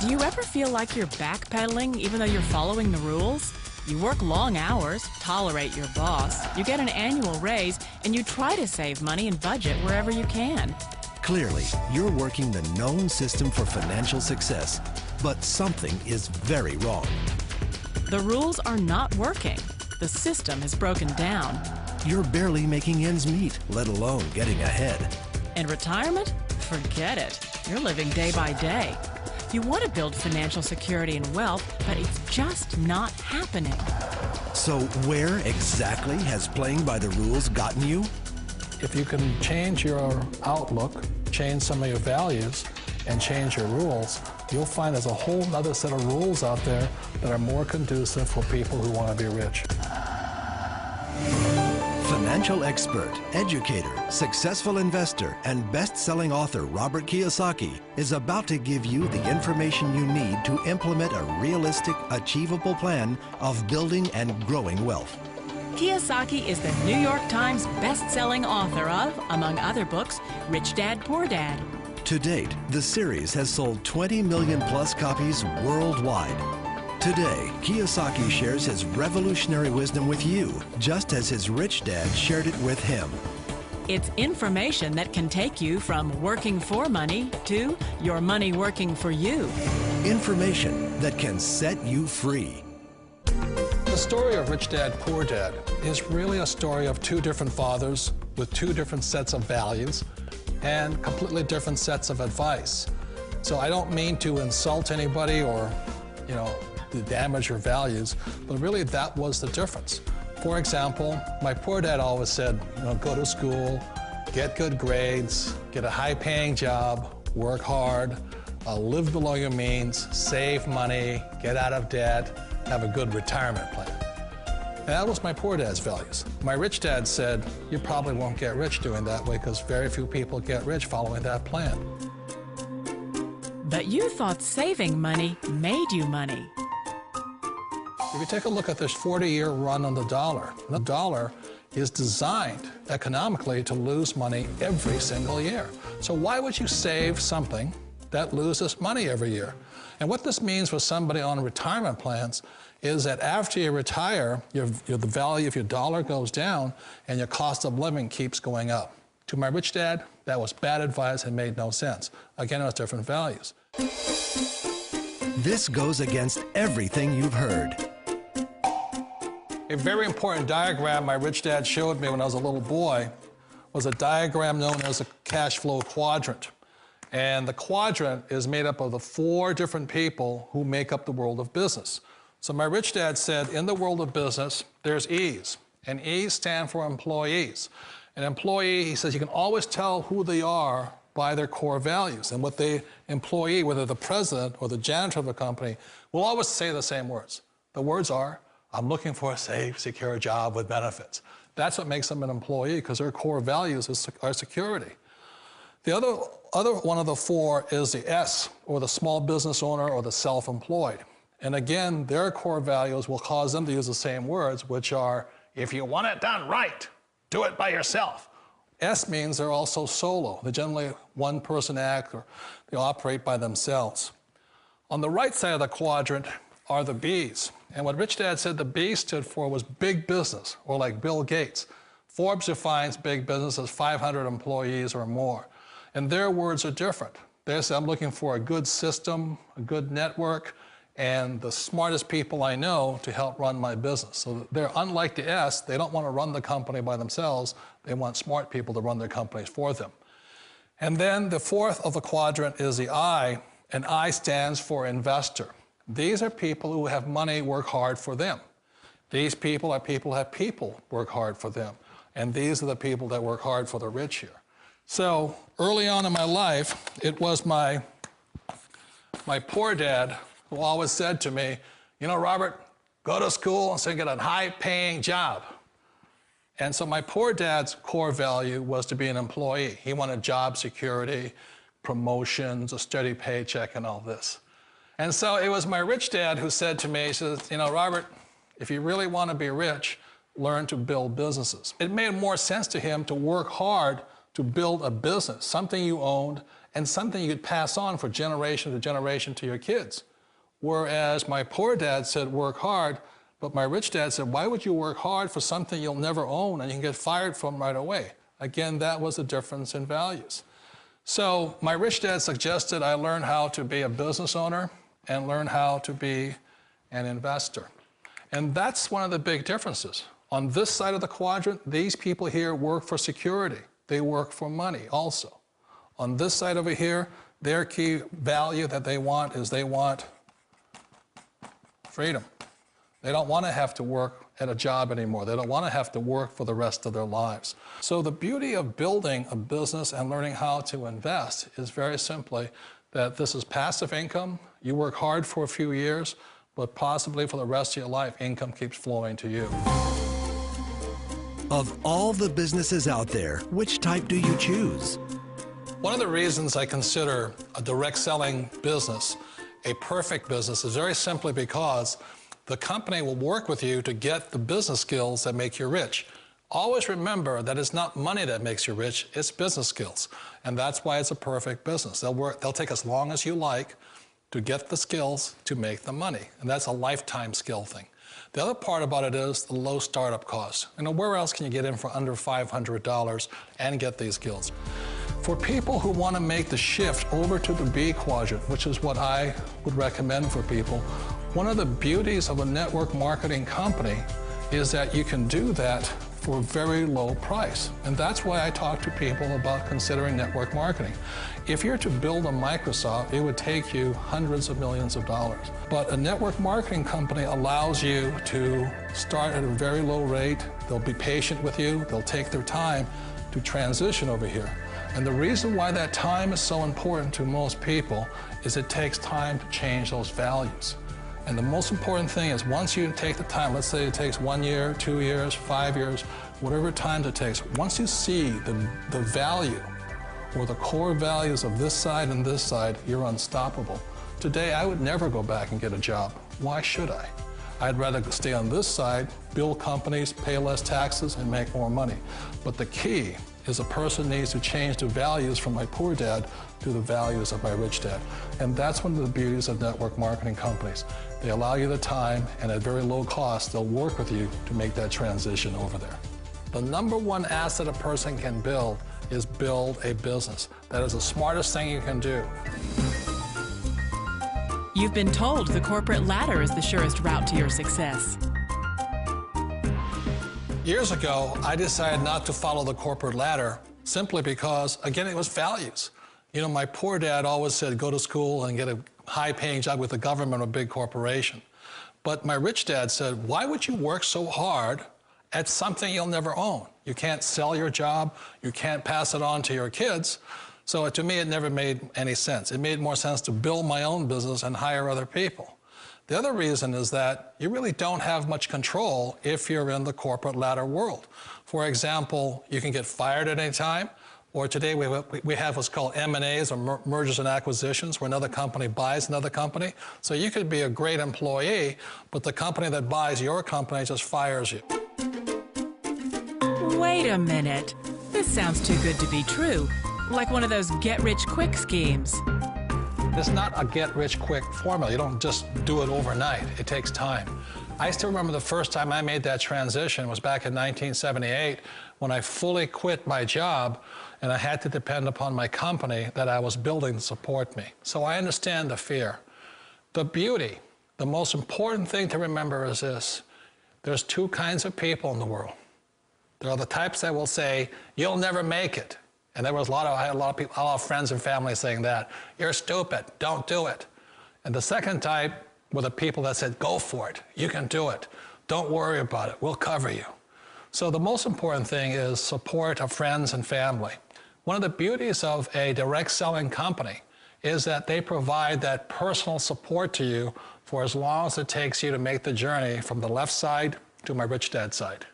Do you ever feel like you're backpedaling even though you're following the rules? You work long hours, tolerate your boss, you get an annual raise, and you try to save money and budget wherever you can. Clearly, you're working the known system for financial success, but something is very wrong. The rules are not working. The system has broken down. You're barely making ends meet, let alone getting ahead. And retirement? Forget it. You're living day by day. You want to build financial security and wealth, but it's just not happening. So where exactly has playing by the rules gotten you? If you can change your outlook, change some of your values, and change your rules, you'll find there's a whole other set of rules out there that are more conducive for people who want to be rich. Financial expert, educator, successful investor, and best-selling author Robert Kiyosaki is about to give you the information you need to implement a realistic, achievable plan of building and growing wealth. Kiyosaki is the New York Times best-selling author of, among other books, Rich Dad, Poor Dad. To date, the series has sold 20 million plus copies worldwide. Today, Kiyosaki shares his revolutionary wisdom with you, just as his rich dad shared it with him. It's information that can take you from working for money to your money working for you. Information that can set you free. The story of Rich Dad, Poor Dad is really a story of two different fathers with two different sets of values and completely different sets of advice. So I don't mean to insult anybody or, to damage your values, but really that was the difference. For example, my poor dad always said, go to school, get good grades, get a high-paying job, work hard, live below your means, save money, get out of debt, have a good retirement plan. And that was my poor dad's values. My rich dad said, you probably won't get rich doing that way because very few people get rich following that plan. But you thought saving money made you money. If you take a look at this 40-year run on the dollar is designed economically to lose money every single year. So why would you save something that loses money every year? And what this means for somebody on retirement plans is that after you retire, the value of your dollar goes down and your cost of living keeps going up. To my rich dad, that was bad advice and made no sense. Again, it was different values. This goes against everything you've heard. A very important diagram my rich dad showed me when I was a little boy was a diagram known as a cash flow quadrant. And the quadrant is made up of the 4 different people who make up the world of business. So my rich dad said, in the world of business, there's E's, and E's stand for employees. An employee, he says, you can always tell who they are by their core values. And what the employee, whether the president or the janitor of the company, will always say the same words. The words are, I'm looking for a safe, secure job with benefits. That's what makes them an employee, because their core values are security. The other one of the 4 is the S, or the small business owner or the self-employed. And again, their core values will cause them to use the same words, which are, if you want it done right, do it by yourself. S means they're also solo. They're generally one-person act, or they operate by themselves. On the right side of the quadrant are the B's. And what Rich Dad said the B stood for was big business, or like Bill Gates. Forbes defines big business as 500 employees or more. And their words are different. They say, I'm looking for a good system, a good network, and the smartest people I know to help run my business. So they're unlike the S. They don't want to run the company by themselves. They want smart people to run their companies for them. And then the 4th of the quadrant is the I, and I stands for investor. These are people who have money work hard for them. These people are people who have people work hard for them. And these are the people that work hard for the rich here. So early on in my life, it was my poor dad who always said to me, Robert, go to school and so get a high-paying job. And so my poor dad's core value was to be an employee. He wanted job security, promotions, a steady paycheck, and all this. And so it was my rich dad who said to me, he says, Robert, if you really want to be rich, learn to build businesses. It made more sense to him to work hard to build a business, something you owned, and something you could pass on for generation to generation to your kids. Whereas my poor dad said, work hard, but my rich dad said, why would you work hard for something you'll never own and you can get fired from right away? Again, that was the difference in values. So my rich dad suggested I learn how to be a business owner and learn how to be an investor. And that's one of the big differences. On this side of the quadrant, these people here work for security. They work for money also. On this side over here, their key value that they want is they want freedom. They don't want to have to work at a job anymore. They don't want to have to work for the rest of their lives. So the beauty of building a business and learning how to invest is very simply that this is passive income. You work hard for a few years, but possibly for the rest of your life, income keeps flowing to you. Of all the businesses out there, which type do you choose? One of the reasons I consider a direct selling business a perfect business is very simply because the company will work with you to get the business skills that make you rich. Always remember that it's not money that makes you rich, it's business skills. And that's why it's a perfect business. They'll take as long as you like to get the skills to make the money. And that's a lifetime skill thing. The other part about it is the low startup cost. You know, where else can you get in for under $500 and get these skills? For people who want to make the shift over to the B quadrant, which is what I would recommend for people, one of the beauties of a network marketing company is that you can do that for a very low price. And that's why I talk to people about considering network marketing. If you're to build a Microsoft, it would take you hundreds of millions of dollars. But a network marketing company allows you to start at a very low rate. They'll be patient with you. They'll take their time to transition over here. And the reason why that time is so important to most people is it takes time to change those values. And the most important thing is once you take the time, let's say it takes 1 year, 2 years, 5 years, whatever time it takes, once you see the value or the core values of this side and this side, you're unstoppable. Today, I would never go back and get a job. Why should I? I'd rather stay on this side, build companies, pay less taxes, and make more money. But the key is a person needs to change the values from my poor dad to the values of my rich dad. And that's one of the beauties of network marketing companies. They allow you the time, and at very low cost, they'll work with you to make that transition over there. The number one asset a person can build is build a business. That is the smartest thing you can do. You've been told the corporate ladder is the surest route to your success. Years ago, I decided not to follow the corporate ladder simply because, again, it was values. You know, my poor dad always said, go to school and get a high-paying job with the government or a big corporation. But my rich dad said, why would you work so hard at something you'll never own? You can't sell your job. You can't pass it on to your kids. So to me, it never made any sense. It made more sense to build my own business and hire other people. The other reason is that you really don't have much control if you're in the corporate ladder world. For example, you can get fired at any time, or today we have what's called M&As, or mergers and acquisitions, where another company buys another company. So you could be a great employee, but the company that buys your company just fires you. Wait a minute. This sounds too good to be true. Like one of those get-rich-quick schemes. It's not a get-rich-quick formula. You don't just do it overnight. It takes time. I still remember the first time I made that transition was back in 1978 when I fully quit my job and I had to depend upon my company that I was building to support me. So I understand the fear. The beauty, the most important thing to remember is this. There's two kinds of people in the world. There are the types that will say, you'll never make it. And I had a lot of friends and family saying that. You're stupid, don't do it. And the second type were the people that said, go for it, you can do it. Don't worry about it, we'll cover you. So the most important thing is support of friends and family. One of the beauties of a direct selling company is that they provide that personal support to you for as long as it takes you to make the journey from the left side to my rich dad side.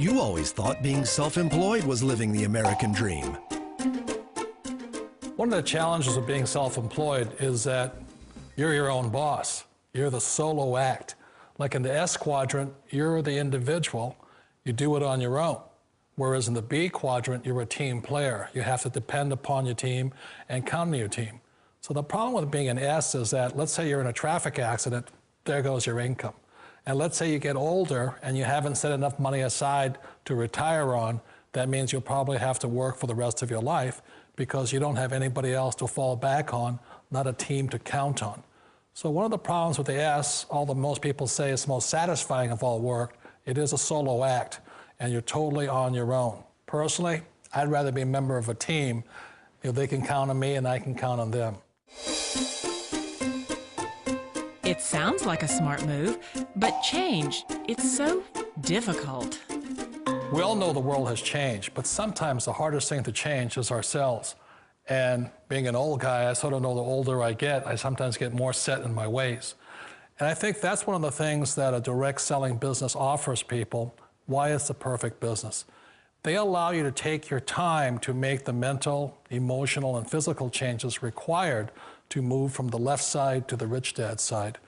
You always thought being self-employed was living the American dream. One of the challenges of being self-employed is that you're your own boss. You're the solo act. Like in the S quadrant, you're the individual. You do it on your own. Whereas in the B quadrant, you're a team player. You have to depend upon your team and count on your team. So the problem with being an S is that, let's say you're in a traffic accident, there goes your income. And let's say you get older and you haven't set enough money aside to retire on, that means you'll probably have to work for the rest of your life because you don't have anybody else to fall back on, not a team to count on. So one of the problems with the S, although most people say it's the most satisfying of all work, it is a solo act, and you're totally on your own. Personally, I'd rather be a member of a team if they can count on me and I can count on them. It sounds like a smart move, but change, it's so difficult. We all know the world has changed, but sometimes the hardest thing to change is ourselves. And being an old guy, I sort of know the older I get, I sometimes get more set in my ways. And I think that's one of the things that a direct selling business offers people, why it's the perfect business. They allow you to take your time to make the mental, emotional, and physical changes required to move from the left side to the rich dad side.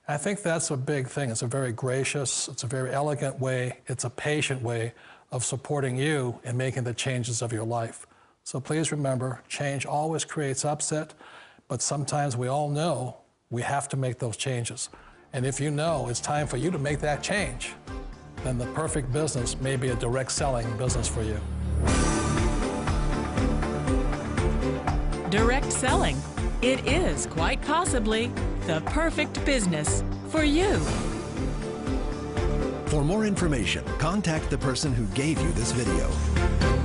I think that's a big thing. It's a very gracious, it's a very elegant way, it's a patient way of supporting you in making the changes of your life. So please remember, change always creates upset, but sometimes we all know we have to make those changes. And if you know it's time for you to make that change, then the perfect business may be a direct selling business for you. Direct selling. It is quite possibly the perfect business for you. For more information, contact the person who gave you this video.